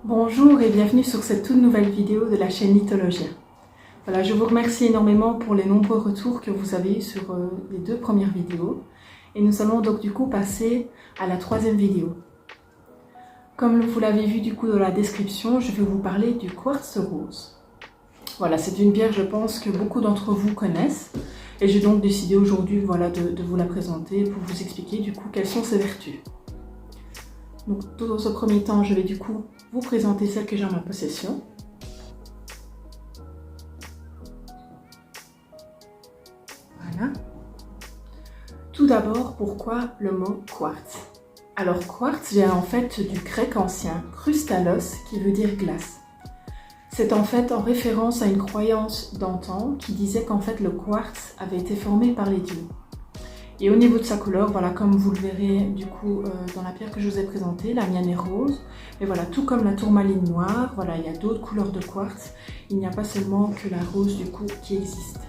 Bonjour et bienvenue sur cette toute nouvelle vidéo de la chaîne Lithologia. Voilà, je vous remercie énormément pour les nombreux retours que vous avez eu sur les deux premières vidéos. Et nous allons donc du coup passer à la troisième vidéo. Comme vous l'avez vu du coup dans la description, je vais vous parler du quartz rose. Voilà, c'est une pierre je pense que beaucoup d'entre vous connaissent. Et j'ai donc décidé aujourd'hui de vous la présenter pour vous expliquer du coup quelles sont ses vertus. Donc tout dans ce premier temps, je vais du coup vous présenter celle que j'ai en ma possession. Voilà. Tout d'abord, pourquoi le mot quartz? Alors quartz vient en fait du grec ancien krustalos qui veut dire glace. C'est en fait en référence à une croyance d'antan qui disait qu'en fait le quartz avait été formé par les dieux. Et au niveau de sa couleur, voilà, comme vous le verrez du coup dans la pierre que je vous ai présentée, la mienne est rose. Et voilà, tout comme la tourmaline noire, voilà, il y a d'autres couleurs de quartz. Il n'y a pas seulement que la rose du coup qui existe.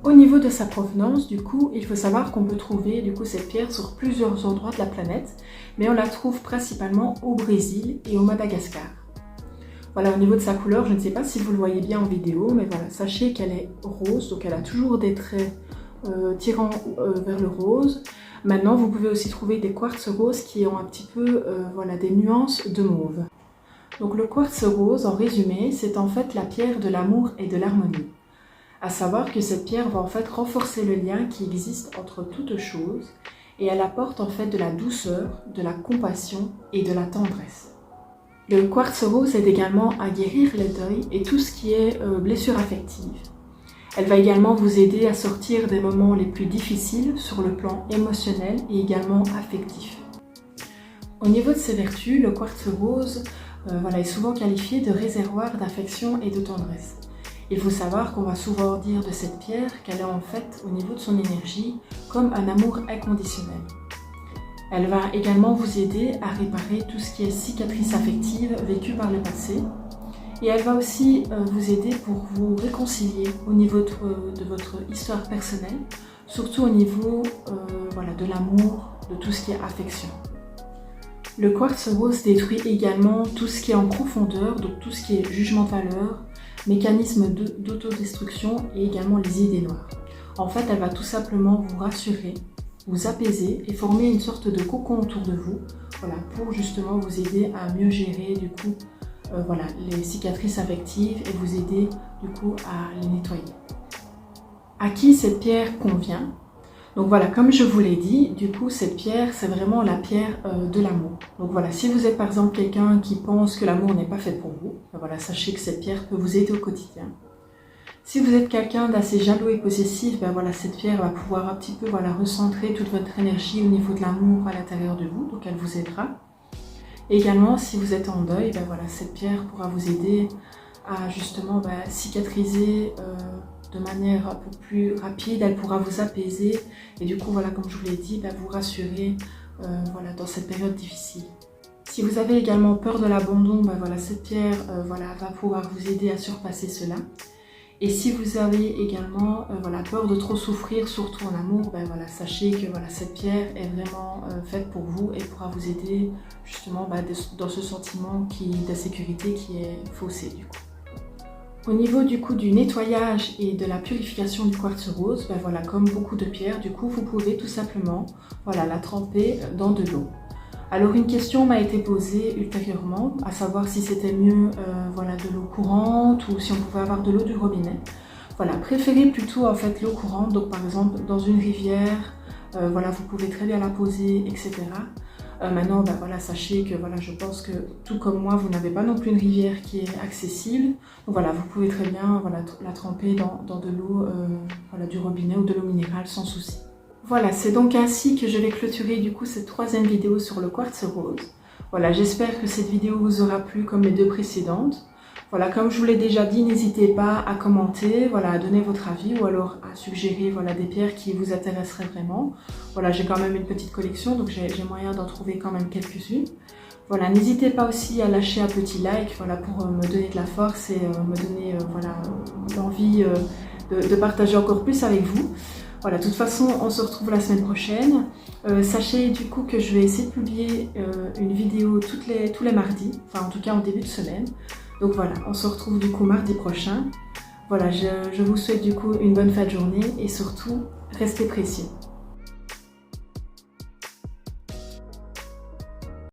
Au niveau de sa provenance, du coup, il faut savoir qu'on peut trouver du coup cette pierre sur plusieurs endroits de la planète, mais on la trouve principalement au Brésil et au Madagascar. Voilà, au niveau de sa couleur, je ne sais pas si vous le voyez bien en vidéo, mais voilà, sachez qu'elle est rose, donc elle a toujours des traits tirant vers le rose. Maintenant, vous pouvez aussi trouver des quartz roses qui ont un petit peu voilà, des nuances de mauve. Donc le quartz rose, en résumé, c'est en fait la pierre de l'amour et de l'harmonie. À savoir que cette pierre va en fait renforcer le lien qui existe entre toutes choses et elle apporte en fait de la douceur, de la compassion et de la tendresse. Le quartz rose aide également à guérir le deuil et tout ce qui est blessure affective. Elle va également vous aider à sortir des moments les plus difficiles sur le plan émotionnel et également affectif. Au niveau de ses vertus, le quartz rose est souvent qualifié de réservoir d'affection et de tendresse. Il faut savoir qu'on va souvent dire de cette pierre qu'elle est en fait, au niveau de son énergie, comme un amour inconditionnel. Elle va également vous aider à réparer tout ce qui est cicatrices affectives vécues par le passé. Et elle va aussi vous aider pour vous réconcilier au niveau de votre histoire personnelle, surtout au niveau de l'amour, de tout ce qui est affection. Le quartz rose détruit également tout ce qui est en profondeur, donc tout ce qui est jugement de valeur, mécanisme d'autodestruction et également les idées noires. En fait, elle va tout simplement vous rassurer, vous apaiser et former une sorte de cocon autour de vous, voilà, pour justement vous aider à mieux gérer du coup les cicatrices affectives et vous aider du coup à les nettoyer. À qui cette pierre convient? Donc voilà, comme je vous l'ai dit, du coup cette pierre c'est vraiment la pierre de l'amour. Donc voilà, si vous êtes par exemple quelqu'un qui pense que l'amour n'est pas fait pour vous, voilà, sachez que cette pierre peut vous aider au quotidien. Si vous êtes quelqu'un d'assez jaloux et possessif, cette pierre va pouvoir un petit peu recentrer toute votre énergie au niveau de l'amour à l'intérieur de vous, donc elle vous aidera. Également, si vous êtes en deuil, cette pierre pourra vous aider à justement cicatriser de manière un peu plus rapide. Elle pourra vous apaiser et du coup, comme je vous l'ai dit, vous rassurer dans cette période difficile. Si vous avez également peur de l'abandon, cette pierre va pouvoir vous aider à surpasser cela. Et si vous avez également peur de trop souffrir, surtout en amour, sachez que cette pierre est vraiment faite pour vous et pourra vous aider justement dans ce sentiment d'insécurité qui est faussé du coup. Au niveau du coup du nettoyage et de la purification du quartz rose, comme beaucoup de pierres, du coup vous pouvez tout simplement la tremper dans de l'eau. Alors une question m'a été posée ultérieurement, à savoir si c'était mieux de l'eau courante ou si on pouvait avoir de l'eau du robinet. Voilà, préférez plutôt en fait l'eau courante, donc par exemple dans une rivière, vous pouvez très bien la poser, etc. Maintenant, sachez que je pense que tout comme moi, vous n'avez pas non plus une rivière qui est accessible. Donc vous pouvez très bien la tremper dans de l'eau du robinet ou de l'eau minérale sans souci. Voilà, c'est donc ainsi que je vais clôturer du coup cette troisième vidéo sur le quartz rose. Voilà, j'espère que cette vidéo vous aura plu comme les deux précédentes. Voilà, comme je vous l'ai déjà dit, n'hésitez pas à commenter, à donner votre avis ou alors à suggérer des pierres qui vous intéresseraient vraiment. Voilà, j'ai quand même une petite collection, donc j'ai moyen d'en trouver quand même quelques-unes. Voilà, n'hésitez pas aussi à lâcher un petit like pour me donner de la force et me donner l'envie de partager encore plus avec vous. Voilà, de toute façon, on se retrouve la semaine prochaine. Sachez du coup que je vais essayer de publier une vidéo tous les mardis, enfin en tout cas en début de semaine. Donc voilà, on se retrouve du coup mardi prochain. Voilà, je vous souhaite du coup une bonne fin de journée et surtout, restez précieux.